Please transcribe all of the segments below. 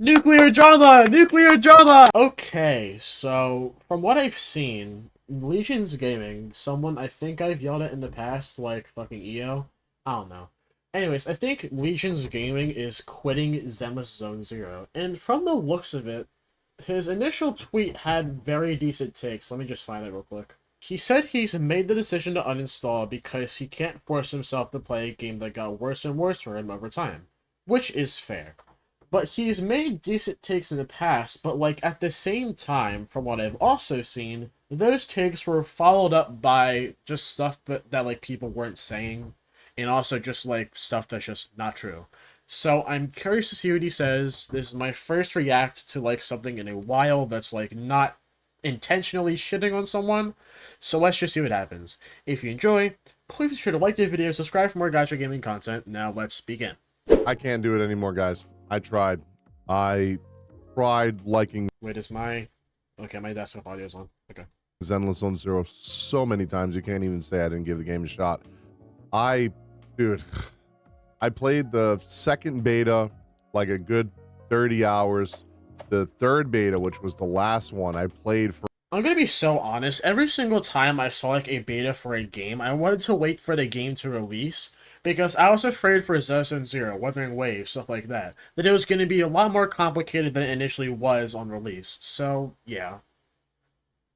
Nuclear drama! Nuclear drama! Okay, so from what I've seen, Legionz Gaming, someone I think I've yelled at in the past, like fucking EO. I don't know. Anyways, I think Legionz Gaming is quitting Zenless Zone Zero, and from the looks of it, his initial tweet had very decent takes. Let me just find it real quick. He said he's made the decision to uninstall because he can't force himself to play a game that got worse and worse for him over time, which is fair. But he's made decent takes in the past, but like at the same time, from what I've also seen, those takes were followed up by just stuff that like people weren't saying, and also just like stuff that's just not true. So I'm curious to see what he says. This is my first react to like something in a while that's like not intentionally shitting on someone. So let's just see what happens. If you enjoy, please be sure to like the video, subscribe for more Gacha Gaming content. Now let's begin. I can't do it anymore, guys. I tried liking Wait, is my... Okay, my desktop audio is on. Okay. Zenless Zone Zero so many times you can't even say I didn't give the game a shot. Dude, I played the second beta like a good 30 hours. The third beta, which was the last one, I played for... I'm gonna be so honest, every single time I saw like a beta for a game, I wanted to wait for the game to release, because I was afraid for ZZZero, Wuthering Wave, stuff like that it was going to be a lot more complicated than it initially was on release. So, yeah.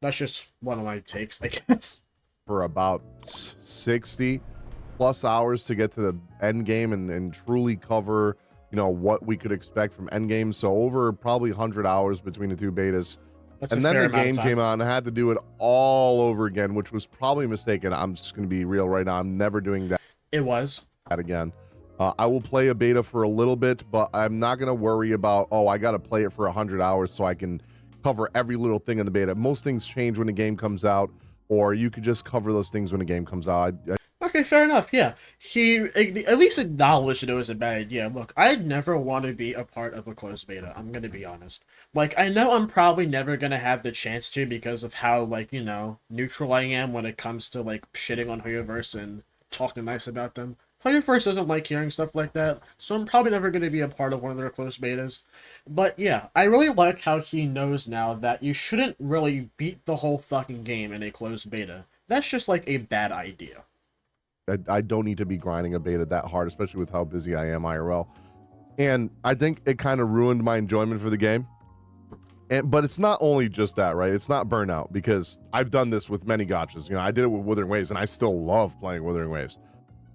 That's just one of my takes, I guess. For about 60 plus hours to get to the end game and truly cover, you know, what we could expect from end game. So over probably 100 hours between the two betas. That's and then the game came out and I had to do it all over again, which was probably mistaken. I'm just going to be real right now. I'm never doing that. It was. Again. I will play a beta for a little bit, but I'm not going to worry about, oh, I got to play it for 100 hours so I can cover every little thing in the beta. Most things change when the game comes out, or you could just cover those things when the game comes out. Okay, fair enough, yeah. He at least acknowledged that it was a bad idea. Look, I'd never want to be a part of a closed beta, I'm going to be honest. Like, I know I'm probably never going to have the chance to because of how, like, you know, neutral I am when it comes to, like, shitting on Hoyoverse and talking nice about them. Hoyoverse doesn't like hearing stuff like that, so I'm probably never going to be a part of one of their closed betas. But yeah, I really like how he knows now that you shouldn't really beat the whole fucking game in a closed beta. That's just like a bad idea. I don't need to be grinding a beta that hard, especially with how busy I am IRL. And I think it kind of ruined my enjoyment for the game. But it's not only just that, right? It's not burnout, because I've done this with many gachas. You know, I did it with Wuthering Waves, and I still love playing Wuthering Waves.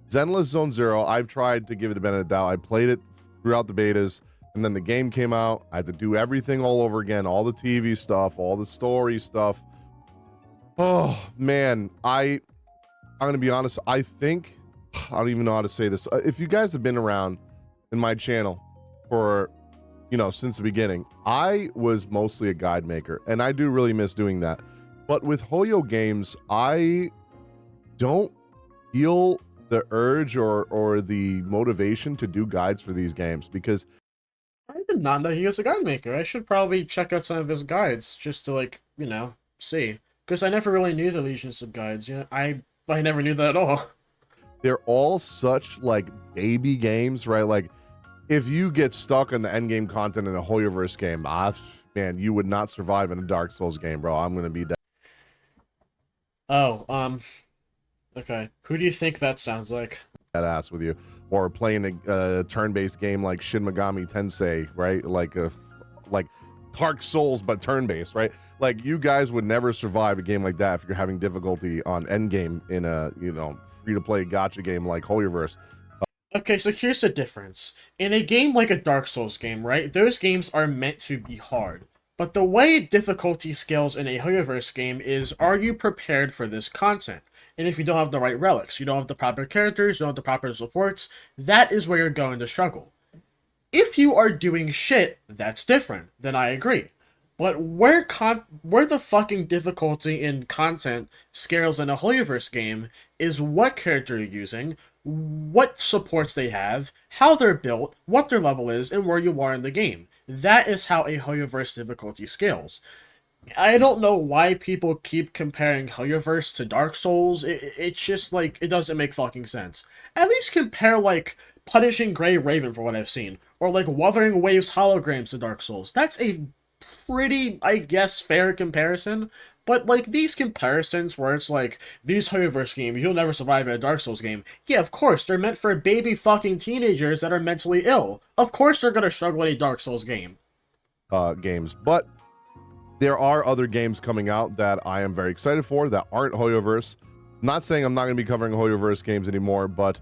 Zenless Zone Zero, I've tried to give it the benefit of the doubt. I played it throughout the betas, and then the game came out. I had to do everything all over again, all the TV stuff, all the story stuff. Oh, man. I'm going to be honest. I think, I don't even know how to say this. If you guys have been around in my channel for, you know, since the beginning, I was mostly a guide maker, and I do really miss doing that. But with Hoyo Games, I don't feel the urge or the motivation to do guides for these games, because I did not know he was a guide maker. I should probably check out some of his guides just to, like, you know, see. Because I never really knew the Legionz of guides. You know, I never knew that at all. They're all such, like, baby games, right? Like, if you get stuck on the endgame content in a Hoyoverse game, man, you would not survive in a Dark Souls game, bro. I'm going to be dead. Oh, okay. Who do you think that sounds like? That ass with you. Or playing a turn-based game like Shin Megami Tensei, right? Like Dark Souls, but turn-based, right? Like, you guys would never survive a game like that if you're having difficulty on endgame in a, you know, free-to-play gacha game like Hoyoverse. Okay, so here's the difference. In a game like a Dark Souls game, right, those games are meant to be hard. But the way difficulty scales in a Hoyoverse game is, are you prepared for this content? And if you don't have the right relics, you don't have the proper characters, you don't have the proper supports, that is where you're going to struggle. If you are doing shit, that's different, then I agree. But where the fucking difficulty in content scales in a Hoyoverse game is what character you're using, what supports they have, how they're built, what their level is, and where you are in the game. That is how a Hoyoverse difficulty scales. I don't know why people keep comparing Hoyoverse to Dark Souls. It's just, like, it doesn't make fucking sense. At least compare, like, Punishing Grey Raven for what I've seen, or like Wuthering Waves holograms to Dark Souls. That's a pretty, I guess, fair comparison. But like these comparisons where it's like these Hoyoverse games, you'll never survive in a Dark Souls game. Yeah, of course, they're meant for baby fucking teenagers that are mentally ill. Of course they're gonna struggle in a Dark Souls game. Games, but there are other games coming out that I am very excited for that aren't Hoyoverse. Not saying I'm not going to be covering Hoyoverse games anymore, but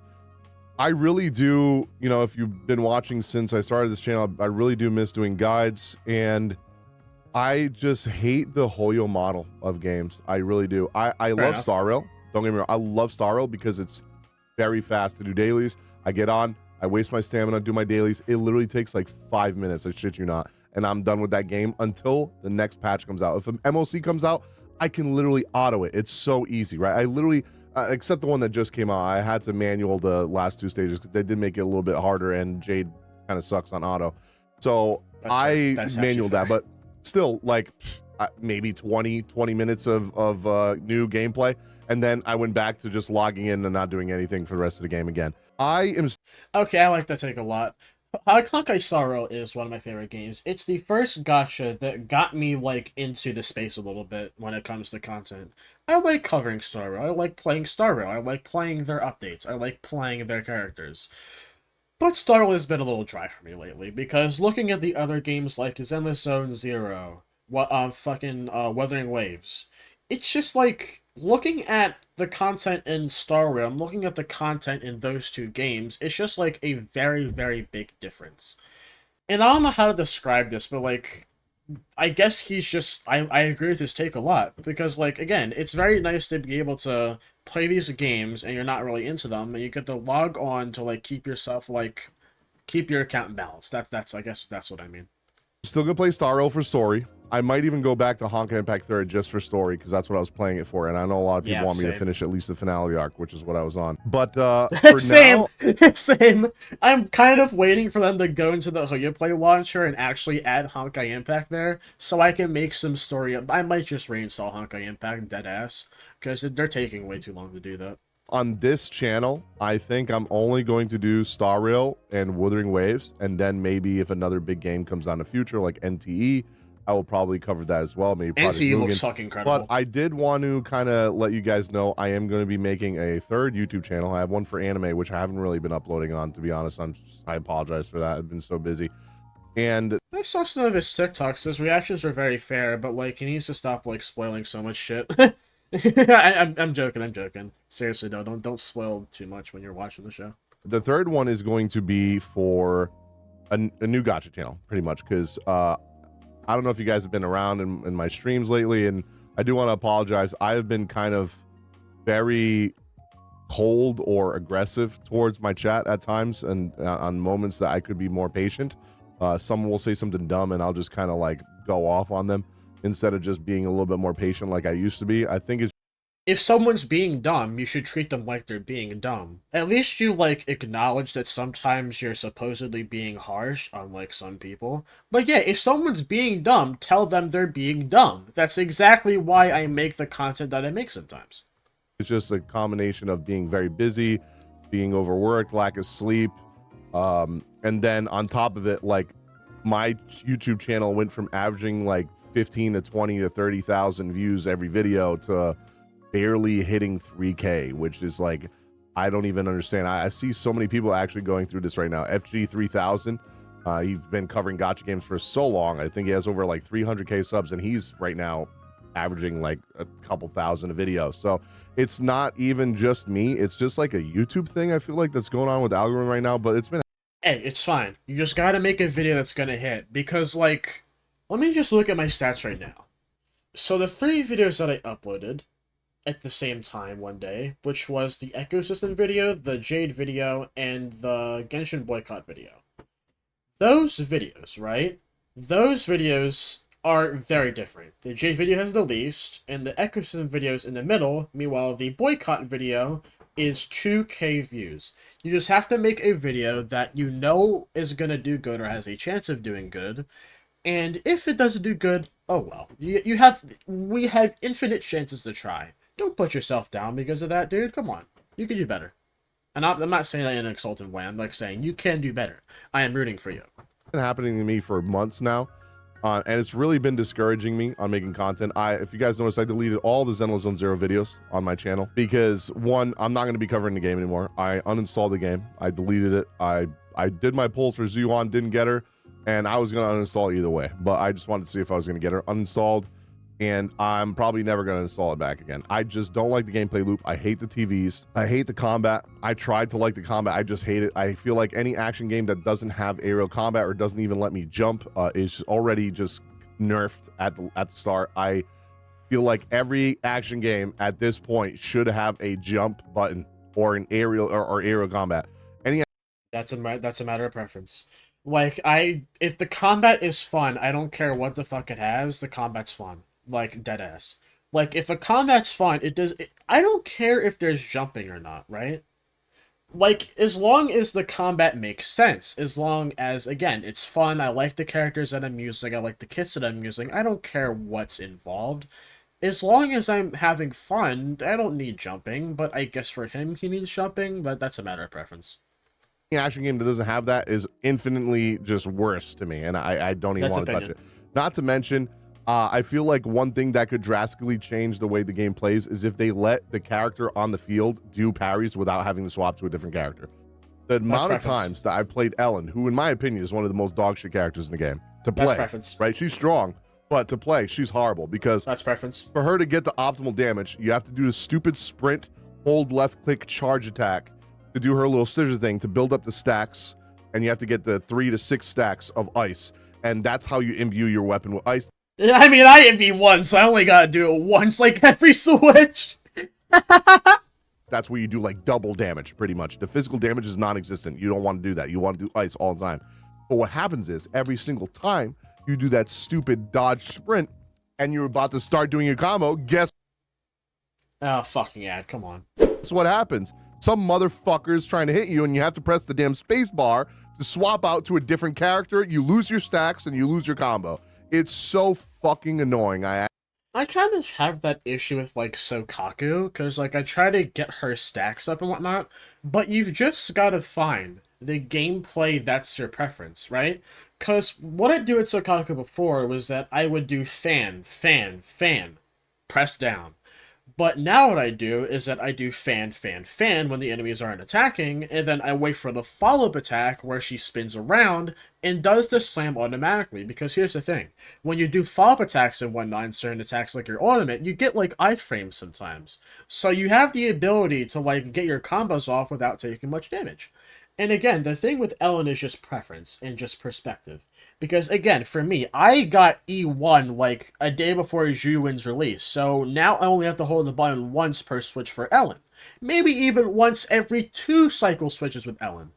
I really do, you know, if you've been watching since I started this channel, I really do miss doing guides, and I just hate the Hoyo model of games. I really do. I love Star Rail. Don't get me wrong. I love Star Rail because it's very fast to do dailies. I get on, I waste my stamina, do my dailies. It literally takes like 5 minutes. I shit you not. And I'm done with that game until the next patch comes out. If an MOC comes out, I can literally auto it. It's so easy, right? I literally, except the one that just came out, I had to manual the last 2 stages because they did make it a little bit harder, and Jade kind of sucks on auto. So I manualed that, but still, like maybe 20 minutes of new gameplay, and then I went back to just logging in and not doing anything for the rest of the game again. Okay, I like that take a lot. Honkai Star Rail is one of my favorite games. It's the first gacha that got me like into the space a little bit when it comes to content. I like covering Star Rail. I like playing Star Rail. I like playing their updates. I like playing their characters. But Star Rail has been a little dry for me lately, because looking at the other games like Zenless Zero, Wuthering Waves, it's just like looking at the content in Star Rail, I'm looking at the content in those 2 games, it's just like a very, very big difference. And I don't know how to describe this, but like, I guess he's just, I agree with his take a lot, because like, again, it's very nice to be able to play these games and you're not really into them, and you get to log on to like keep yourself, like, keep your account balanced. I guess that's what I mean. Still gonna play Star Rail for story. I might even go back to Honkai Impact 3rd just for story, because that's what I was playing it for, and I know a lot of people want me to finish at least the finale arc, which is what I was on. But for same, now, same. I'm kind of waiting for them to go into the Hoyoplay launcher and actually add Honkai Impact there, so I can make some story. I might just reinstall Honkai Impact deadass, because they're taking way too long to do that. On this channel, I think I'm only going to do Star Rail and Wuthering Waves, and then maybe if another big game comes out in the future, like NTE, I will probably cover that as well. Maybe NTE looks fucking incredible. But I did want to kind of let you guys know I am going to be making a 3rd YouTube channel. I have one for anime, which I haven't really been uploading on, to be honest. I apologize for that. I've been so busy. And I saw some of his TikToks. His reactions were very fair, but like he needs to stop like spoiling so much shit. I'm joking. Seriously, though, don't spoil too much when you're watching the show. The 3rd one is going to be for a new gacha channel, pretty much, because I don't know if you guys have been around in my streams lately, and I do want to apologize. I have been kind of very cold or aggressive towards my chat at times, and on moments that I could be more patient. Someone will say something dumb, and I'll just kind of like go off on them, instead of just being a little bit more patient like I used to be. I think it's, if someone's being dumb, you should treat them like they're being dumb. At least you, like, acknowledge that sometimes you're supposedly being harsh, unlike some people. But yeah, if someone's being dumb, tell them they're being dumb. That's exactly why I make the content that I make sometimes. It's just a combination of being very busy, being overworked, lack of sleep, and then on top of it, like, my YouTube channel went from averaging like 15 to 20 to 30,000 views every video to barely hitting 3K, which is like, I don't even understand. I see so many people actually going through this right now. FG3000, he's been covering Gacha Games for so long. I think he has over like 300K subs, and he's right now averaging like a couple thousand a video. So it's not even just me. It's just like a YouTube thing, I feel like, that's going on with the algorithm right now, but it's been... Hey, it's fine. You just gotta make a video that's gonna hit, because, like, let me just look at my stats right now. So the 3 videos that I uploaded at the same time one day, which was the Ecosystem video, the Jade video, and the Genshin Boycott video. Those videos, right? Those videos are very different. The Jade video has the least, and the Ecosystem video is in the middle. Meanwhile, the Boycott video is 2K views. You just have to make a video that you know is gonna do good or has a chance of doing good. And if it doesn't do good, oh well. We have infinite chances to try. Don't put yourself down because of that, dude. Come on. You can do better. And I'm not saying that in an exultant way. I'm like saying you can do better. I am rooting for you. It's been happening to me for months now. And it's really been discouraging me on making content. If you guys notice, I deleted all the Zenless ZZZero videos on my channel because, one, I'm not going to be covering the game anymore. I uninstalled the game. I deleted it. I did my polls for Zuon, didn't get her, and I was going to uninstall either way. But I just wanted to see if I was going to get her uninstalled, and I'm probably never going to install it back again. I just don't like the gameplay loop. I hate the TVs. I hate the combat. I tried to like the combat. I just hate it. I feel like any action game that doesn't have aerial combat or doesn't even let me jump is already just nerfed at the start. I feel like every action game at this point should have a jump button or an aerial or aerial combat. That's a matter of preference. Like, if the combat is fun, I don't care what the fuck it has. The combat's fun. Like, dead ass. Like, if a combat's fun, I don't care if there's jumping or not, right? Like, as long as the combat makes sense, as long as, again, it's fun, I like the characters that I'm using, I like the kits that I'm using, I don't care what's involved. As long as I'm having fun, I don't need jumping, but I guess for him, he needs jumping, but that's a matter of preference. Action game that doesn't have that is infinitely just worse to me, and I don't even want to touch it. Not to mention, I feel like one thing that could drastically change the way the game plays is if they let the character on the field do parries without having to swap to a different character. The amount of times that I've played Ellen, who in my opinion is one of the most dogshit characters in the game, to play, right? She's strong, but to play, she's horrible because that's preference. For her to get the optimal damage, you have to do the stupid sprint, hold left click, charge attack to do her little scissor thing to build up the stacks, and you have to get the 3 to 6 stacks of ice, and that's how you imbue your weapon with ice. I mean, I envy once, so I only gotta do it once, like every switch. That's where you do like double damage, pretty much. The physical damage is non-existent. You don't want to do that. You want to do ice all the time. But what happens is, every single time you do that stupid dodge sprint, and you're about to start doing a combo, guess? Oh, fucking ad, come on. That's what happens. Some motherfucker's trying to hit you, and you have to press the damn space bar to swap out to a different character. You lose your stacks, and you lose your combo. It's so fucking annoying. I kind of have that issue with, like, Sokaku, because, like, I try to get her stacks up and whatnot, but you've just got to find the gameplay that's your preference, right? Because what I'd do at Sokaku before was that I would do fan, press down. But now what I do is that I do fan when the enemies aren't attacking, and then I wait for the follow-up attack where she spins around and does the slam automatically. Because here's the thing, when you do follow-up attacks and whatnot in certain attacks like your ultimate, you get like iframes sometimes. So you have the ability to like get your combos off without taking much damage. And again, the thing with Ellen is just preference and just perspective. Because, again, for me, I got E1, like, a day before Juwin's release, so now I only have to hold the button once per switch for Ellen. Maybe even once every 2 cycle switches with Ellen.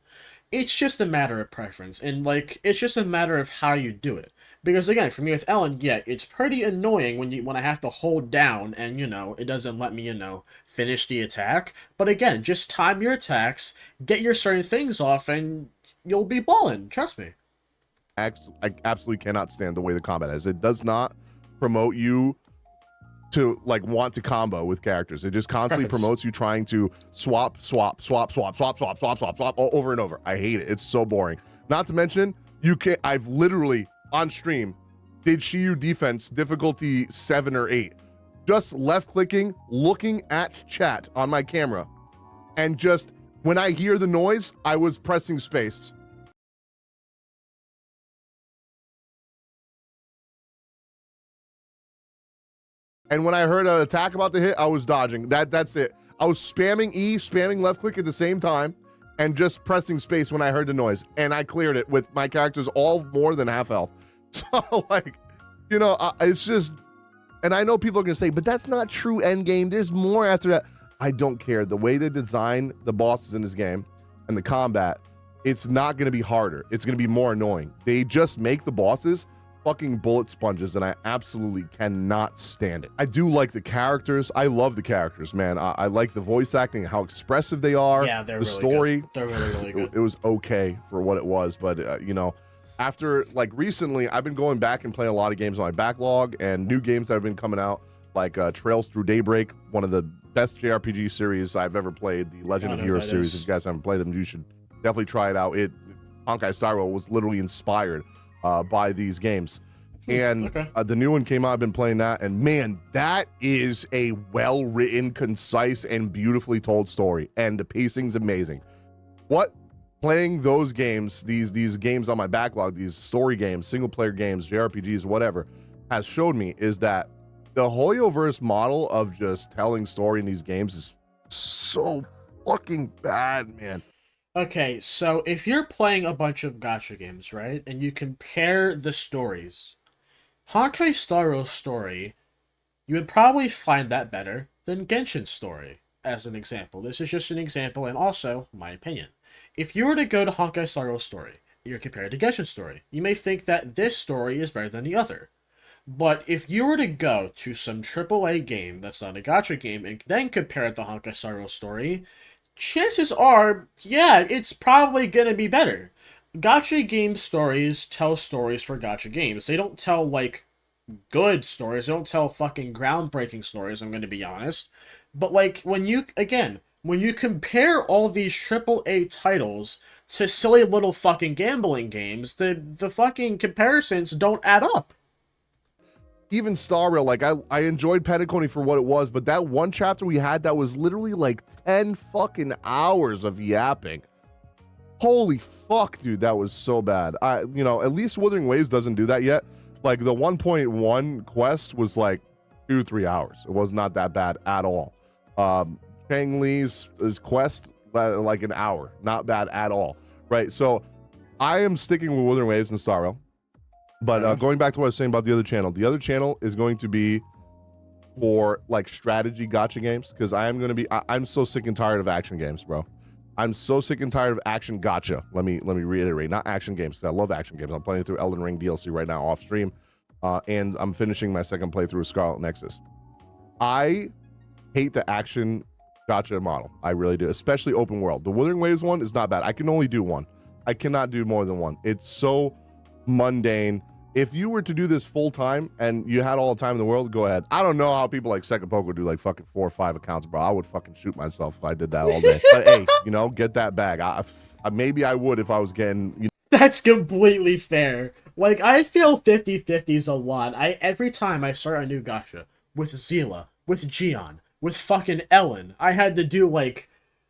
It's just a matter of preference, and, like, it's just a matter of how you do it. Because, again, for me with Ellen, yeah, it's pretty annoying when I have to hold down and, you know, it doesn't let me, you know, finish the attack. But, again, just time your attacks, get your certain things off, and you'll be ballin', trust me. I absolutely cannot stand the way the combat is. It does not promote you to like want to combo with characters. It just constantly promotes you trying to swap over and over. I hate it. It's so boring. Not to mention, I've literally on stream did Shiyu defense difficulty 7 or 8. Just left clicking, looking at chat on my camera, and just when I hear the noise, I was pressing space. And when I heard an attack about to hit, I was dodging. That's it. I was spamming E, spamming left click at the same time, and just pressing space when I heard the noise. And I cleared it with my characters all more than half health. So, like, you know, it's just... And I know people are going to say, but that's not true endgame. There's more after that. I don't care. The way they design the bosses in this game and the combat, it's not going to be harder. It's going to be more annoying. They just make the bosses fucking bullet sponges, and I absolutely cannot stand it. I do like the characters. I love the characters, man. I like the voice acting, how expressive they are. Yeah, they're the really story. Good. They're really good. It was okay for what it was, but you know, after like recently, I've been going back and playing a lot of games on my backlog and new games that have been coming out. like Trails Through Daybreak, one of the best JRPG series I've ever played. The Legend of Heroes series. If you guys haven't played them, you should definitely try it out. Honkai Star Rail was literally inspired by these games. And the new one came out. I've been playing that, and man, that is a well-written, concise, and beautifully told story, and the pacing's amazing. What playing those games, these games on my backlog, these story games, single-player games, JRPGs, whatever, has showed me is that the Hoyoverse model of just telling story in these games is so fucking bad, man. Okay, so if you're playing a bunch of gacha games, right, and you compare the stories, Honkai Star Rail's story, you would probably find that better than Genshin's story, as an example. This is just an example, and also my opinion. If you were to go to Honkai Star Rail's story, you're compared to Genshin's story, you may think that this story is better than the other. But if you were to go to some AAA game that's not a gacha game and then compare it to Honkai Star Rail's story, chances are, yeah, it's probably gonna be better. Gacha game stories tell stories for gacha games. They don't tell, like, good stories. They don't tell fucking groundbreaking stories, I'm going to be honest. But, like, when you compare all these AAA titles to silly little fucking gambling games, the fucking comparisons don't add up. Even Star Rail, like, I enjoyed Petaconi for what it was, but that one chapter we had that was literally, like, 10 fucking hours of yapping. Holy fuck, dude, that was so bad. At least Wuthering Waves doesn't do that yet. Like, the 1.1 quest was like 2-3 hours. It was not that bad at all. Chang Li's quest, like an hour. Not bad at all, right? So I am sticking with Wuthering Waves and Star Rail. But going back to what I was saying about the other channel is going to be for, like, strategy gacha games, because I'm so sick and tired of action games, bro. I'm so sick and tired of action gacha. Let me reiterate, not action games. I love action games. I'm playing through Elden Ring DLC right now off stream, and I'm finishing my second playthrough of Scarlet Nexus. I hate the action gacha model. I really do, especially open world. The Wuthering Waves one is not bad. I can only do one. I cannot do more than one. It's so mundane. If you were to do this full time and you had all the time in the world, go ahead. I don't know how people like Second Poker do like fucking 4 or 5 accounts, bro. I would fucking shoot myself if I did that all day. But hey, get that bag. Maybe I would if I was getting. That's completely fair. Like, I feel 50-50s a lot. Every time I start a new gacha with Zila, with Gion, with fucking Ellen, I had to do like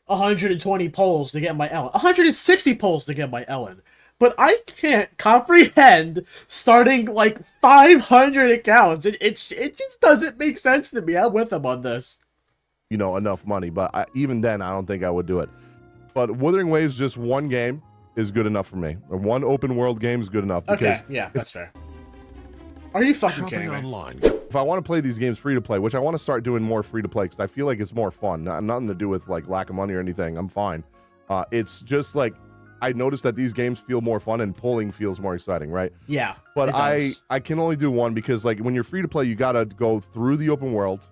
120 polls to get my Ellen, 160 polls to get my Ellen. But I can't comprehend starting like 500 accounts. It just doesn't make sense to me. I'm with him on this. Enough money, but even then, I don't think I would do it. But Wuthering Waves, just one game is good enough for me. Or one open world game is good enough. Okay, yeah, that's fair. Are you fucking kidding me? Online. If I want to play these games free to play, which I want to start doing more free to play because I feel like it's more fun. Nothing to do with like lack of money or anything. I'm fine. It's just like, I noticed that these games feel more fun and pulling feels more exciting, right? Yeah. But I can only do one because, like, when you're free to play, you gotta go through the open world,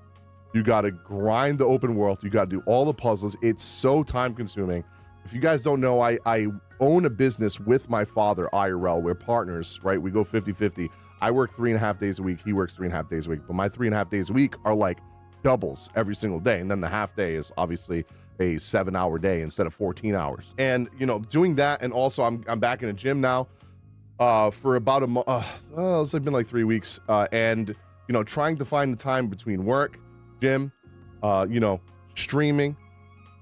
you gotta grind the open world, you gotta do all the puzzles. It's so time consuming. If you guys don't know, I own a business with my father, IRL. We're partners, right? We go 50-50. I work 3.5 days a week. He works 3.5 days a week. But my 3.5 days a week are like doubles every single day. And then the half day is obviously a 7-hour day instead of 14 hours. And, doing that. And also I'm back in a gym now for about a month. It's been like 3 weeks. And, trying to find the time between work, gym, streaming,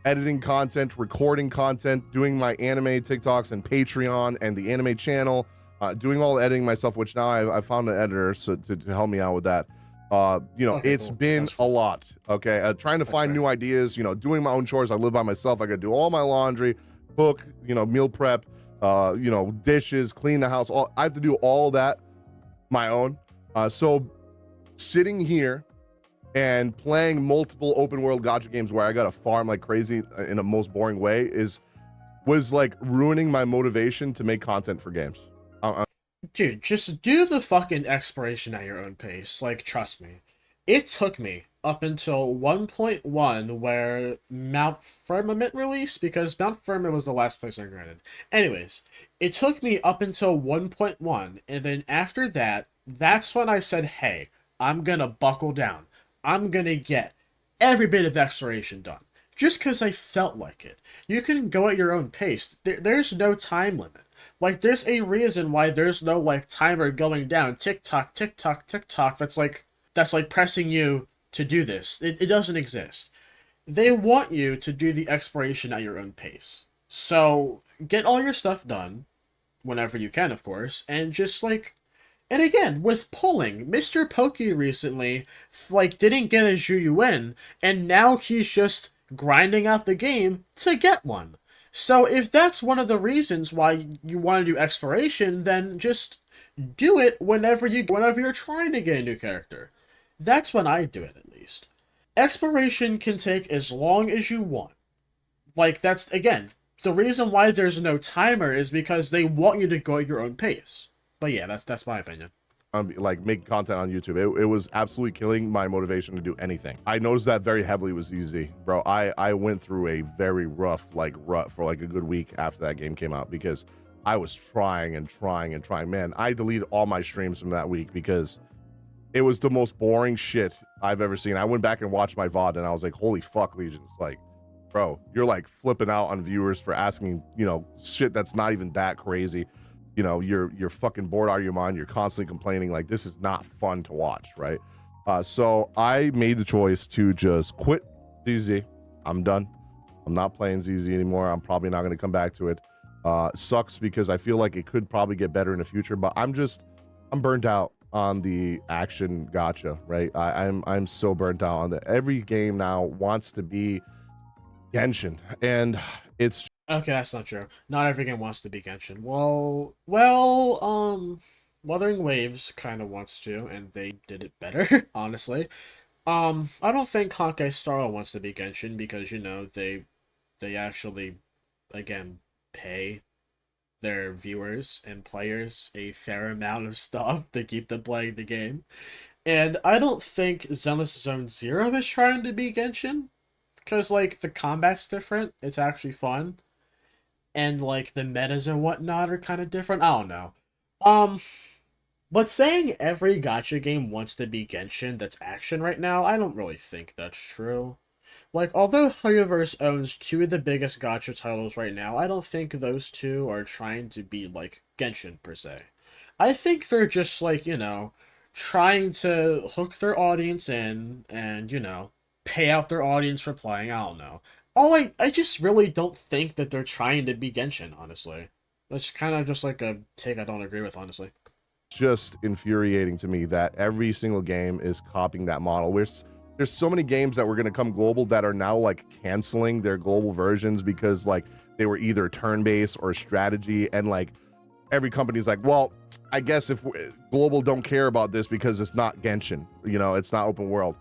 editing content, recording content, doing my anime TikToks and Patreon and the anime channel, doing all the editing myself, which now I found an editor to help me out with that. It's been a lot. Okay. Trying to find new ideas, doing my own chores. I live by myself. I got to do all my laundry, cook, meal prep, dishes, clean the house. I have to do all that my own. So sitting here and playing multiple open world gacha games where I got to farm like crazy in a most boring way was like ruining my motivation to make content for games. Dude, just do the fucking exploration at your own pace. Like, trust me. It took me up until 1.1 where Mount Firmament released, because Mount Firmament was the last place I granted. Anyways, it took me up until 1.1, and then after that, that's when I said, hey, I'm gonna buckle down. I'm gonna get every bit of exploration done. Just because I felt like it. You can go at your own pace. There's no time limit. Like, there's a reason why there's no, like, timer going down. Tick tock, tick tock, tick tock. That's like pressing you to do this. It doesn't exist. They want you to do the exploration at your own pace. So, get all your stuff done, whenever you can, of course, and just, like, and again, with pulling, Mr. Pokey recently, like, didn't get a Zhuyuan, and now he's just grinding out the game to get one. So if that's one of the reasons why you want to do exploration, then just do it whenever you're trying to get a new character. That's when I do it, at least. Exploration can take as long as you want. Like, that's, again, the reason why there's no timer is because they want you to go at your own pace. But yeah, that's my opinion. Like making content on YouTube, it was absolutely killing my motivation to do anything. I noticed that very heavily with ZZ, bro. I went through a very rough rut for like a good week after that game came out because I was trying and trying and trying. Man, I deleted all my streams from that week because it was the most boring shit I've ever seen. I went back and watched my VOD and I was like, holy fuck, Legionz. Like, bro, you're like flipping out on viewers for asking, you know, shit that's not even that crazy. You know, you're fucking bored out of your mind. You're constantly complaining. Like, this is not fun to watch, right? So I made the choice to just quit ZZ. I'm done. I'm not playing ZZ anymore. I'm probably not going to come back to it. Sucks because I feel like it could probably get better in the future, but I'm burnt out on the action gacha, right? I'm so burnt out on that. Every game now wants to be Genshin, and it's Okay, that's not true. Not every game wants to be Genshin. Wuthering Waves kind of wants to, and they did it better, honestly. I don't think Honkai Star wants to be Genshin because, you know, they actually, again, pay their viewers and players a fair amount of stuff to keep them playing the game. And I don't think Zenless Zone Zero is trying to be Genshin, because, like, the combat's different. It's actually fun. And, like, the metas and whatnot are kind of different. I don't know. But saying every gacha game wants to be Genshin that's action right now, I don't really think that's true. Like, although Hoyoverse owns two of the biggest gacha titles right now, I don't think those two are trying to be, like, Genshin, per se. I think they're just, like, you know, trying to hook their audience in and, you know, pay out their audience for playing. I don't know. I just really don't think that they're trying to be Genshin, honestly. That's kind of just like a take I don't agree with, honestly. just infuriating to me that every single game is copying that model. There's so many games that were going to come global that are now like canceling their global versions because like they were either turn-based or strategy, and like every company's like, well, I guess if global don't care about this because it's not Genshin, you know, it's not open world.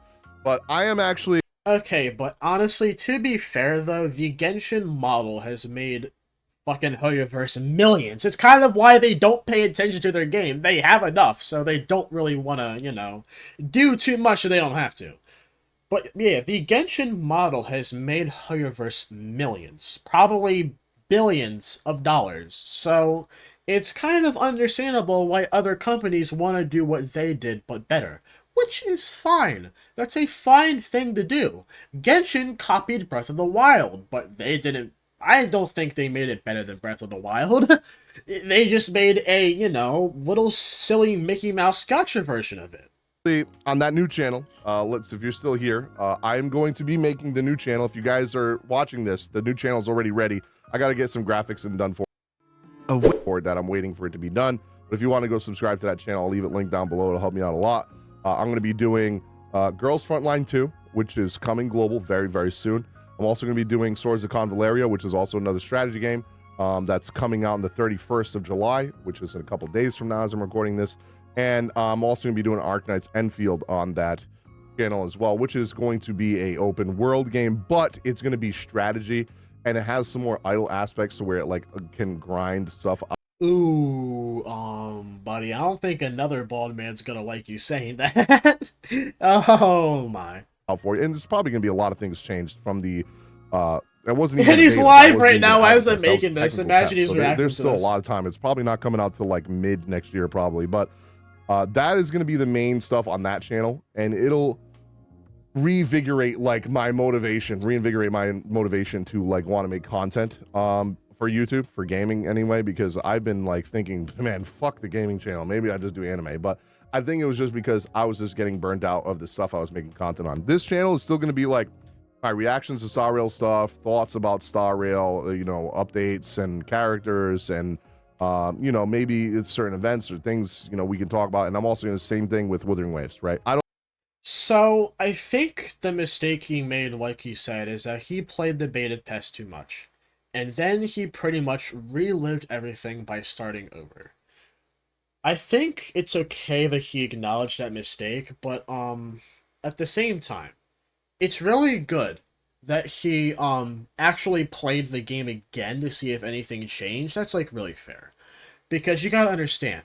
But I am actually Okay, but honestly, to be fair though, the Genshin model has made fucking Hoyoverse millions. It's kind of why they don't pay attention to their game. They have enough, so they don't really want to, you know, do too much so they don't have to. But yeah, the Genshin model has made Hoyoverse millions, probably billions of dollars. So it's kind of understandable why other companies want to do what they did, but better. Which is fine. That's a fine thing to do. Genshin copied Breath of the Wild, but they didn't. I don't think they made it better than Breath of the Wild. They just made a, you know, little silly Mickey Mouse gotcha version of it. on that new channel. If you're still here, I am going to be making the new channel. If you guys are watching this, the new channel is already ready. I got to get some graphics and done for it that I'm waiting for it to be done. But if you want to go subscribe to that channel, I'll leave it linked down below. It'll help me out a lot. I'm going to be doing Girls Frontline 2, which is coming global very, very soon. I'm also going to be doing Swords of Convaleria, which is also another strategy game that's coming out on the 31st of July, which is in a couple days from now as I'm recording this. And I'm also going to be doing Arknight's Enfield on that channel as well, which is going to be a open world game, but it's going to be strategy, and it has some more idle aspects to where it like can grind stuff up. Ooh, buddy, I don't think another bald man's gonna like you saying that. Oh my. For you. And there's probably going to be a lot of things changed from the it wasn't even and he's live right now as I'm making this. Imagine he's reacting there's to still this. a lot of time. It's probably not coming out till like mid next year probably, but that is going to be the main stuff on that channel, and it'll reinvigorate my motivation to like want to make content for YouTube, for gaming anyway, because I've been like thinking, man, fuck the gaming channel, maybe I just do anime. But I think it was just because I was just getting burnt out of the stuff I was making content on. This channel is still going to be like my reactions to Star Rail stuff, thoughts about Star Rail, you know, updates and characters, and you know, maybe it's certain events or things, you know, we can talk about. And I'm also doing the same thing with Wuthering Waves, right? So, I think the mistake he made, like he said, is that he played the beta test too much. And then he pretty much relived everything by starting over. I think it's okay that he acknowledged that mistake, but, at the same time, it's really good that he, actually played the game again to see if anything changed. That's, like, really fair. Because you gotta understand,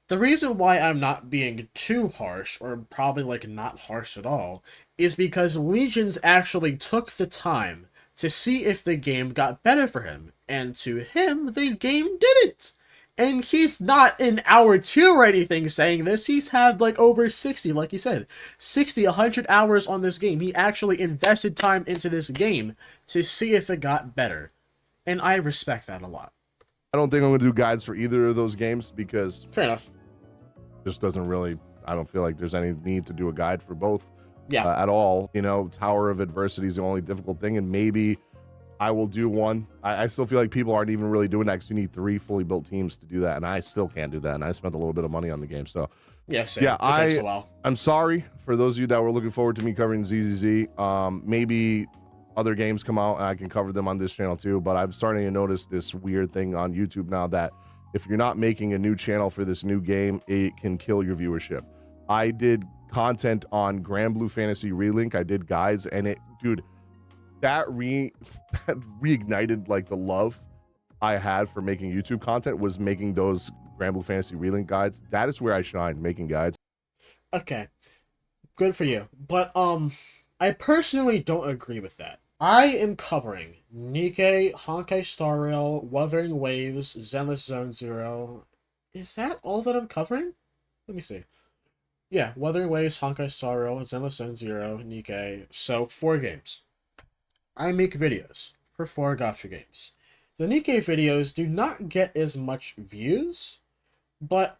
the reason why I'm not being too harsh, or probably like not harsh at all, is because Legionz actually took the time to see if the game got better for him, and to him, the game didn't. And he's not in hour 2 or anything saying this, he's had like over 60, like you said, 60, 100 hours on this game. He actually invested time into this game to see if it got better. And I respect that a lot. I don't think I'm going to do guides for either of those games because... Fair enough. Just doesn't really, I don't feel like there's any need to do a guide for both at all. You know, Tower of Adversity is the only difficult thing, and maybe I will do one. I still feel like people aren't even really doing that because you need 3 fully built teams to do that, and I still can't do that, and I spent a little bit of money on the game. So yeah, same. It takes a while. I'm sorry for those of you that were looking forward to me covering ZZZ. Maybe other games come out and I can cover them on this channel too, but I'm starting to notice this weird thing on YouTube now that if you're not making a new channel for this new game, it can kill your viewership. I did content on Grand Blue Fantasy Relink. I did guides, and it, dude, that reignited like the love I had for making YouTube content was making those Grand Blue Fantasy Relink guides. That is where I shine, making guides. Okay, good for you. But I personally don't agree with that. I am covering Nikke, Honkai Star Rail, Wuthering Waves, Zenless Zone Zero. Is that all that I'm covering? Let me see. Yeah, Wuthering Waves, Honkai Star Rail, Zenless Zone Zero, Nikke. So, 4 games. I make videos for 4 Gacha games. The Nikke videos do not get as much views, but,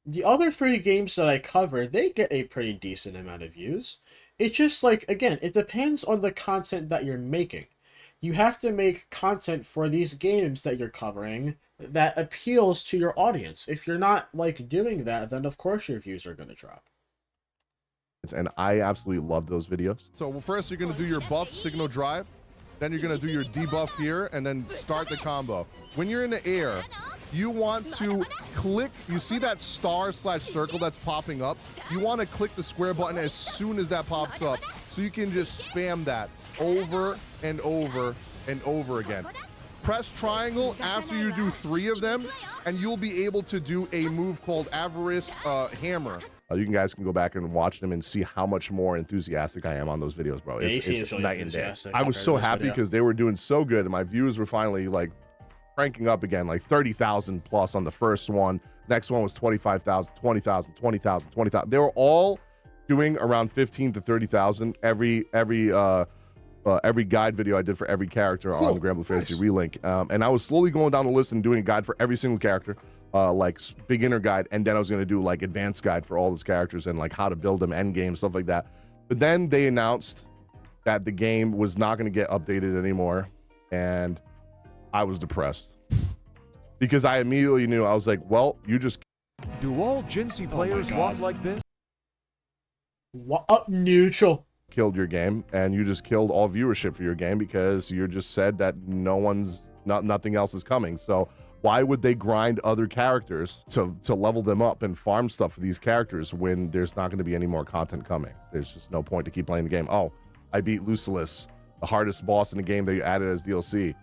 the other 3 games that I cover, they get a pretty decent amount of views. It's just like, again, it depends on the content that you're making. You have to make content for these games that you're covering that appeals to your audience. If you're not, like, doing that, then of course your views are going to drop. And I absolutely love those videos. So first you're going to do your buff signal drive. Then you're going to do your debuff here and then start the combo. When you're in the air, you want to click, you see that star/circle that's popping up? You want to click the square button as soon as that pops up so you can just spam that over and over and over again. Press triangle after you do 3 of them and you'll be able to do a move called Avarice Hammer. You guys can go back and watch them and see how much more enthusiastic I am on those videos, bro. It's really night and day. I was so happy because they were doing so good and my views were finally like cranking up again, like 30,000 plus on the first one. Next one was 25,000, 20,000, 20,000, 20,000. They were all doing around 15 to 30,000 every guide video I did for every character on Grand Blue Fantasy Relink. And I was slowly going down the list and doing a guide for every single character. Like beginner guide, and then I was going to do like advanced guide for all those characters and like how to build them, end game, stuff like that. But then they announced that the game was not going to get updated anymore, and I was depressed because I immediately knew. I was like, well, you just... Do all Jinsei players walk like this? What? Neutral. Killed your game, and you just killed all viewership for your game because you just said that nothing else is coming. So why would they grind other characters to level them up and farm stuff for these characters when there's not going to be any more content coming? There's just no point to keep playing the game. Oh, I beat Lucilis, the hardest boss in the game that you added as DLC.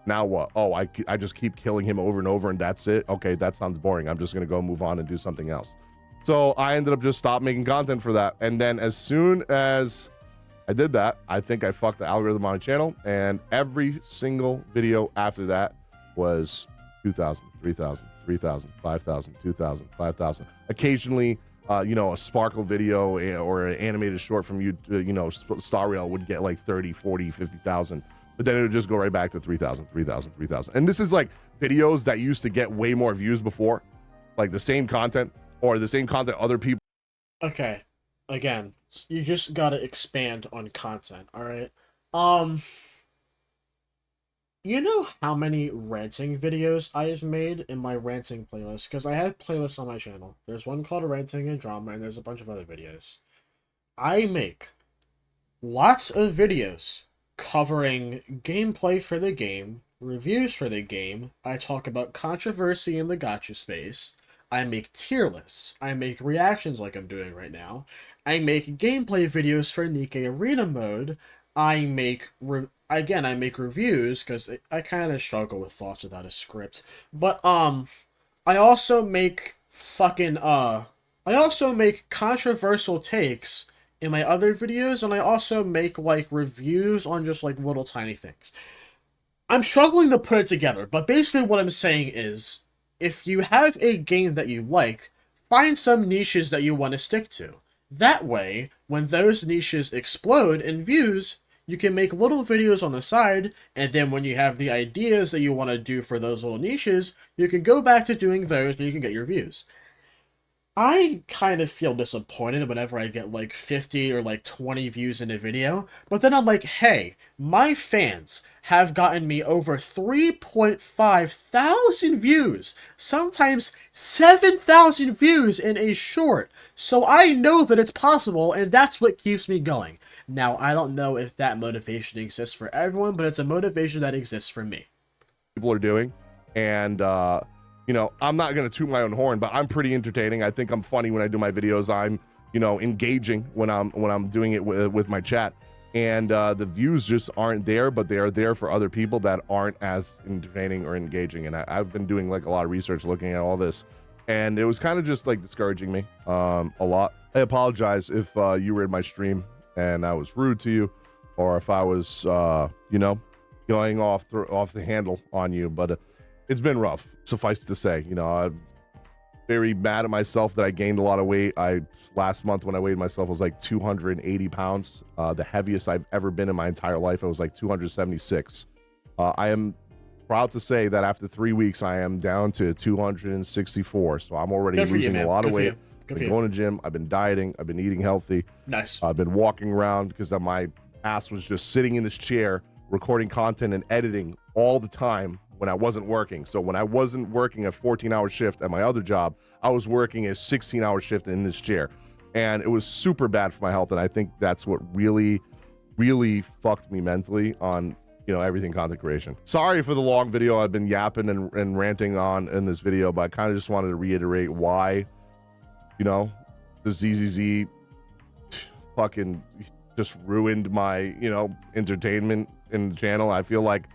Now what? Oh, I just keep killing him over and over and that's it? Okay, that sounds boring. I'm just going to go move on and do something else. So I ended up just stopped making content for that. And then as soon as I did that, I think I fucked the algorithm on my channel, and every single video after that was 2,000, 3,000, 3,000, 5,000, 2,000, 5,000. Occasionally, you know, a sparkle video or an animated short from you, you know, Star Rail would get like 30, 40, 50,000. But then it would just go right back to 3,000, 3,000, 3,000. And this is like videos that used to get way more views before, like the same content or the same content other people. Okay, again, you just gotta expand on content, alright? You know how many ranting videos I've made in my ranting playlist? Because I have playlists on my channel. There's one called Ranting and Drama, and there's a bunch of other videos. I make lots of videos covering gameplay for the game, reviews for the game. I talk about controversy in the gacha space. I make tier lists. I make reactions like I'm doing right now. I make gameplay videos for Nikkei Arena mode. I make I make reviews because I kind of struggle with thoughts without a script. But I also make I also make controversial takes in my other videos, and I also make like reviews on just like little tiny things. I'm struggling to put it together, but basically what I'm saying is, if you have a game that you like, find some niches that you want to stick to. That way, when those niches explode in views, you can make little videos on the side, and then when you have the ideas that you want to do for those little niches, you can go back to doing those and you can get your views. I kind of feel disappointed whenever I get like 50 or like 20 views in a video, but then I'm like, hey, my fans have gotten me over 3.5 thousand views, sometimes 7,000 views in a short, so I know that it's possible, and that's what keeps me going. Now, I don't know if that motivation exists for everyone, but it's a motivation that exists for me. People are doing, and you know, I'm not gonna toot my own horn, but I'm pretty entertaining. I think I'm funny when I do my videos. I'm, you know, engaging when I'm doing it with my chat, and the views just aren't there, but they are there for other people that aren't as entertaining or engaging. And I've been doing like a lot of research looking at all this, and it was kind of just like discouraging me a lot. I apologize if you were in my stream and I was rude to you, or if I was you know, going off the handle on you, but it's been rough, suffice to say. You know, I'm very mad at myself that I gained a lot of weight. Last month when I weighed myself, I was like 280 pounds. The heaviest I've ever been in my entire life. I was like 276. I am proud to say that after 3 weeks, I am down to 264. So I'm already losing a lot of weight. I've been going to gym. I've been dieting. I've been eating healthy. Nice. I've been walking around because my ass was just sitting in this chair, recording content and editing all the time when I wasn't working. So when I wasn't working a 14-hour shift at my other job, I was working a 16-hour shift in this chair. And it was super bad for my health. And I think that's what really, really fucked me mentally on, you know, everything content creation. Sorry for the long video I've been yapping and ranting on in this video, but I kind of just wanted to reiterate why, you know, the ZZZ fucking just ruined my, you know, entertainment in the channel. I feel like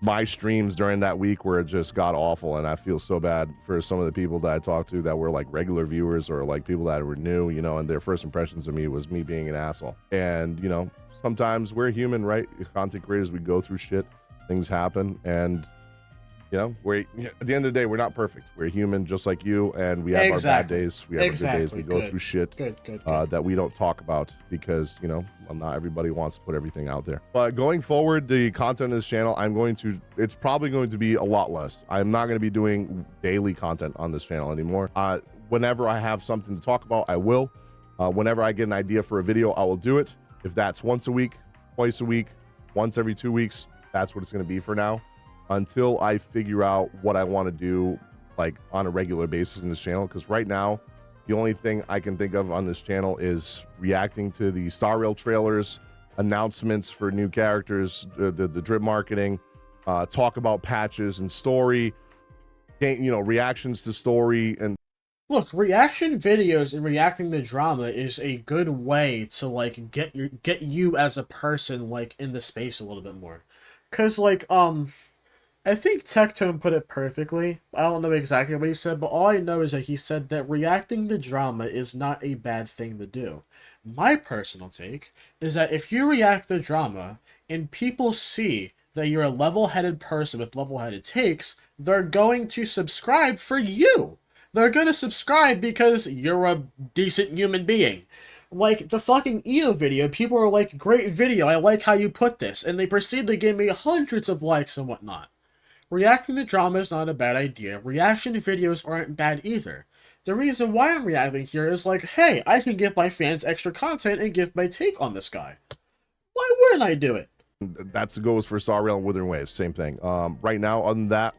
my streams during that week where it just got awful, and I feel so bad for some of the people that I talked to that were like regular viewers or like people that were new, you know, and their first impressions of me was me being an asshole. And, you know, sometimes we're human, right? Content creators, we go through shit, things happen, and, you know, at the end of the day, we're not perfect. We're human just like you, and we have our bad days, we have our good days, we go through shit that we don't talk about because, you know, not everybody wants to put everything out there. But going forward, the content on this channel, it's probably going to be a lot less. I'm not going to be doing daily content on this channel anymore. Whenever I have something to talk about, I will. Whenever I get an idea for a video, I will do it. If that's once a week, twice a week, once every 2 weeks, that's what it's going to be for now, until I figure out what I want to do like on a regular basis in this channel. Because right now, the only thing I can think of on this channel is reacting to the Star Rail trailers, announcements for new characters, the drip marketing, talk about patches and story, you know, reactions to story. And look, reaction videos and reacting to drama is a good way to like get you as a person like in the space a little bit more. Cause like I think Tectone put it perfectly. I don't know exactly what he said, but all I know is that he said that reacting to drama is not a bad thing to do. My personal take is that if you react to drama and people see that you're a level-headed person with level-headed takes, they're going to subscribe for you. They're gonna subscribe because you're a decent human being. Like, the fucking EO video, people are like, great video, I like how you put this, and they proceed to give me hundreds of likes and whatnot. Reacting to drama is not a bad idea. Reaction videos aren't bad either. The reason why I'm reacting here is like, hey, I can give my fans extra content and give my take on this guy. Why wouldn't I do it? That's goes for Star Rail and Wuthering Waves, same thing. Right now, other than that,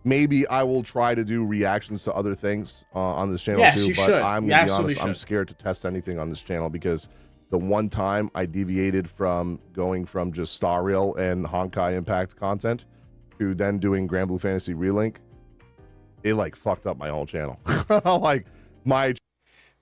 maybe I will try to do reactions to other things on this channel Yes, too. you But should. I'm You gonna be honest, absolutely I'm should. scared to test anything on this channel because the one time I deviated from going from just Star Rail and Honkai Impact content to then doing Grand Blue Fantasy Relink, it like fucked up my whole channel. Like my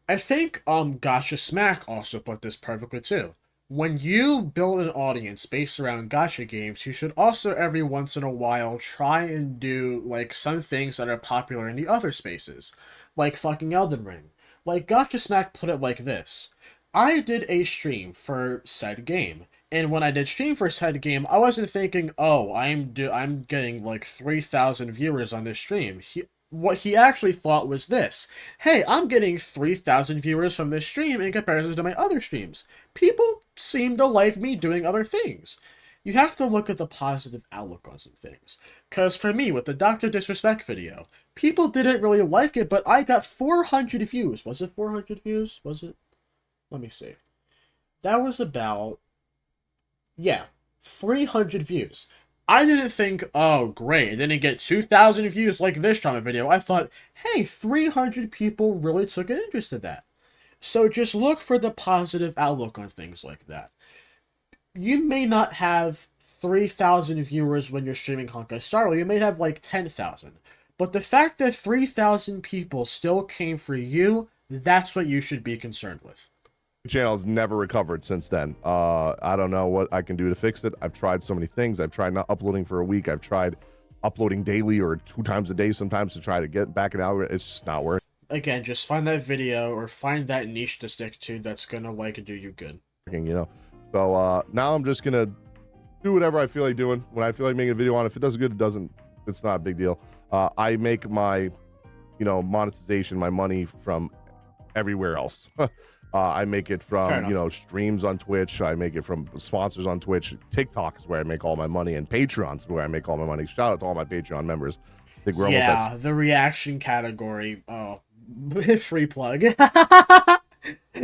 I think Gacha Smack also put this perfectly too. When you build an audience based around gacha games, you should also every once in a while try and do like some things that are popular in the other spaces, like fucking Elden Ring. Like Gacha Smack put it like this: I did a stream for said game, and when I did stream for said game, I wasn't thinking, oh, I'm getting like 3,000 viewers on this stream. What he actually thought was this: hey, I'm getting 3,000 viewers from this stream in comparison to my other streams. People seem to like me doing other things. You have to look at the positive outlook on some things. Because for me, with the Dr. Disrespect video, people didn't really like it, but I got 400 views. Was it 400 views? Was it? Let me see. That was about, yeah, 300 views. I didn't think, oh, great, it didn't get 2,000 views like this drama video. I thought, hey, 300 people really took an interest in that. So just look for the positive outlook on things like that. You may not have 3,000 viewers when you're streaming Honkai Star Rail. You may have like 10,000. But the fact that 3,000 people still came for you, that's what you should be concerned with. channel's never recovered since then. I don't know what I can do to fix it. I've tried so many things. I've tried not uploading for a week. I've tried uploading daily or 2 times a day sometimes to try to get back an algorithm. It's just not working. Again, just find that video or find that niche to stick to that's gonna like do you good. You know. So now I'm just gonna do whatever I feel like doing. When I feel like making a video on it, if it does good, it doesn't. It's not a big deal. I make my, monetization, my money from everywhere else. I make it from, streams on Twitch. I make it from sponsors on Twitch. TikTok is where I make all my money, and Patreon's where I make all my money. Shout out to all my Patreon members. I think we're almost at the reaction category. Oh, free plug.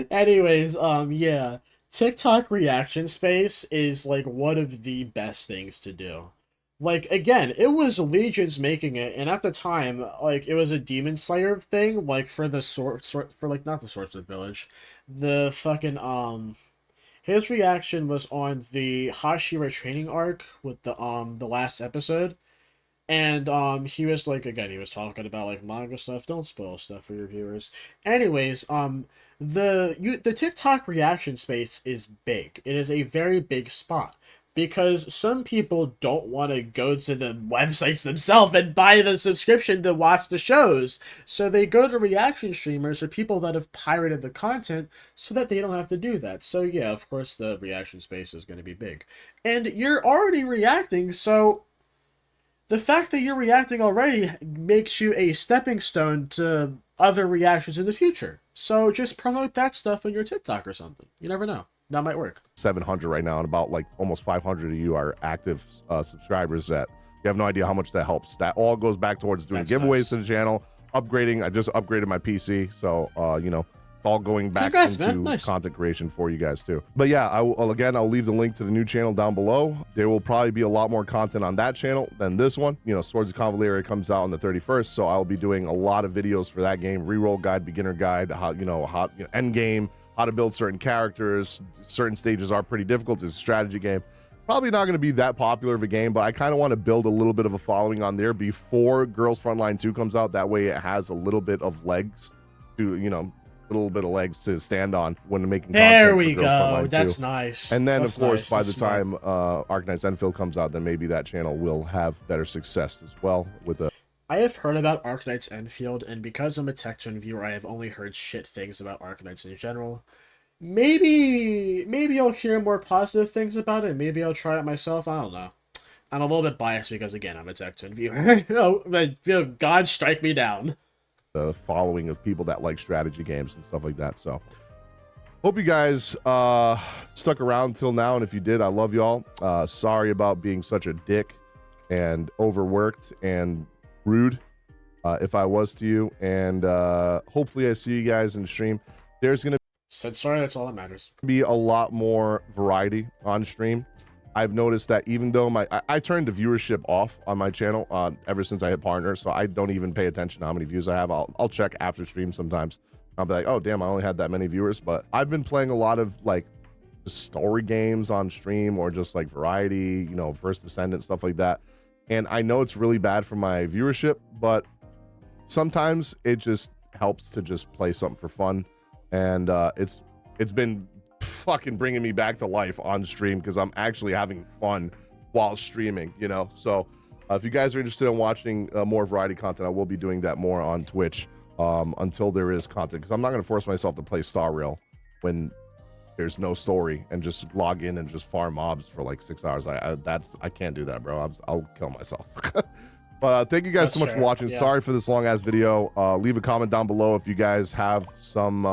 Anyways, yeah, TikTok reaction space is like one of the best things to do. Like, again, it was Legionz making it, and at the time, like, it was a Demon Slayer thing, like, for the not the Swordsmith Village. The fucking, his reaction was on the Hashira training arc with the last episode. And, he was, like, again, he was talking about, like, manga stuff. Don't spoil stuff for your viewers. Anyways, the TikTok reaction space is big. It is a very big spot. Because some people don't want to go to the websites themselves and buy the subscription to watch the shows. So they go to reaction streamers or people that have pirated the content so that they don't have to do that. So yeah, of course the reaction space is going to be big. And you're already reacting, so the fact that you're reacting already makes you a stepping stone to other reactions in the future. So just promote that stuff on your TikTok or something. You never know. That might work. 700 right now, and about like almost 500 of you are active subscribers. That you have no idea how much that helps. That all goes back towards doing giveaways to the channel, upgrading. I just upgraded my PC, so all going back into content creation for you guys too. But yeah, I'll leave the link to the new channel down below. There will probably be a lot more content on that channel than this one. Swords of Convaleria comes out on the 31st, so I'll be doing a lot of videos for that game. Reroll guide, beginner guide, how end game, how to build certain characters. Certain stages are pretty difficult. It's a strategy game. Probably not going to be that popular of a game, but I kind of want to build a little bit of a following on there before Girls Frontline 2 comes out. That way it has a little bit of legs to, a little bit of legs to stand on when making content. There we go. That's nice. And then, of course, by the time Arknight's Enfield comes out, then maybe that channel will have better success as well with a... I have heard about Arknight's Enfield, and because I'm a Tech-Gen viewer, I have only heard shit things about Arknights in general. Maybe I'll hear more positive things about it. Maybe I'll try it myself. I don't know. I'm a little bit biased because, again, I'm a Tech-Gen viewer. God strike me down. the following of people that like strategy games and stuff like that. So hope you guys stuck around till now, and if you did, I love y'all. Sorry about being such a dick and overworked and rude, if I was to you, and hopefully I see you guys in the stream. There's gonna Said sorry, that's all that matters. be a lot more variety on stream. I've noticed that even though I turned the viewership off on my channel ever since I hit partner, so I don't even pay attention to how many views I have. I'll check after stream sometimes. I'll be like, oh damn, I only had that many viewers. But I've been playing a lot of like just story games on stream, or just like variety, you know, First Descendant, stuff like that. And I know it's really bad for my viewership, but sometimes it just helps to just play something for fun. And it's been fucking bringing me back to life on stream, because I'm actually having fun while streaming, you know. So if you guys are interested in watching more variety content, I will be doing that more on Twitch until there is content, because I'm not going to force myself to play Star Rail when there's no story and just log in and just farm mobs for like 6 hours. I can't do that, bro. I'll kill myself. But thank you guys so much for watching. Yeah. Sorry for this long ass video. Leave a comment down below if you guys have some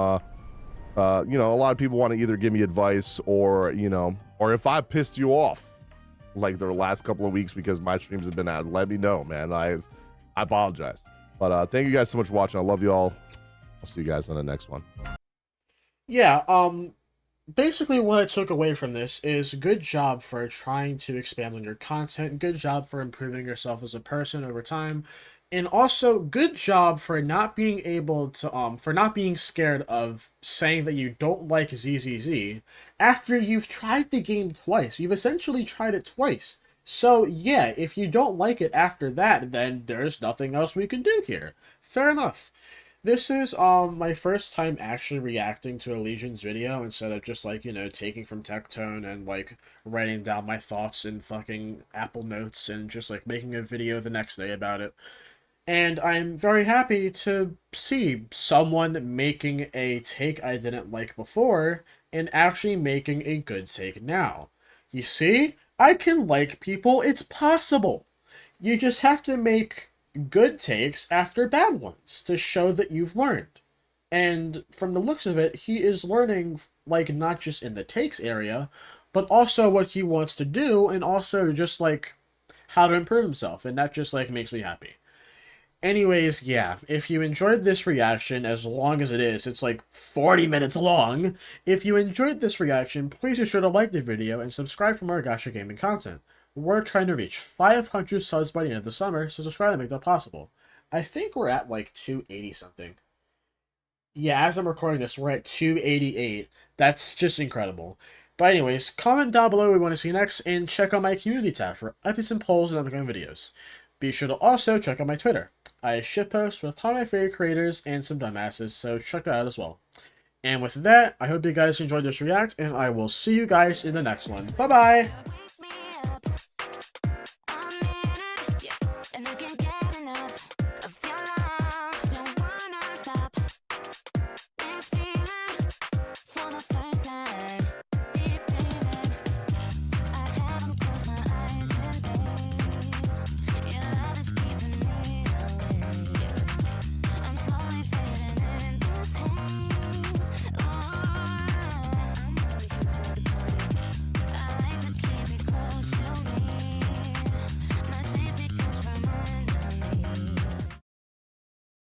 you know, a lot of people want to either give me advice, or, you know, or if I pissed you off like the last couple of weeks because my streams have been out, let me know, man. I apologize. But thank you guys so much for watching. I love you all. I'll see you guys on the next one. Yeah, basically what I took away from this is good job for trying to expand on your content, good job for improving yourself as a person over time, and also good job for not being able to for not being scared of saying that you don't like ZZZ after you've tried the game twice. You've essentially tried it twice. So yeah, if you don't like it after that, then there's nothing else we can do here. Fair enough. This is my first time actually reacting to a Legionz video instead of just like, you know, taking from Tectone and like writing down my thoughts in fucking Apple Notes and just like making a video the next day about it. And I'm very happy to see someone making a take I didn't like before and actually making a good take now. You see, I can like people, it's possible. You just have to make good takes after bad ones to show that you've learned. And from the looks of it, he is learning, like, not just in the takes area, but also what he wants to do, and also just, like, how to improve himself. And that just, like, makes me happy. Anyways, yeah, if you enjoyed this reaction, as long as it is, it's like 40 minutes long. If you enjoyed this reaction, please be sure to like the video and subscribe for more Gacha Gaming content. We're trying to reach 500 subs by the end of the summer, so subscribe to make that possible. I think we're at like 280 something. Yeah, as I'm recording this, we're at 288. That's just incredible. But anyways, comment down below what we want to see next, and check out my community tab for updates and polls and upcoming videos. Be sure to also check out my Twitter. I shitpost with all my favorite creators and some dumbasses, so check that out as well. And with that, I hope you guys enjoyed this react, and I will see you guys in the next one. Bye-bye!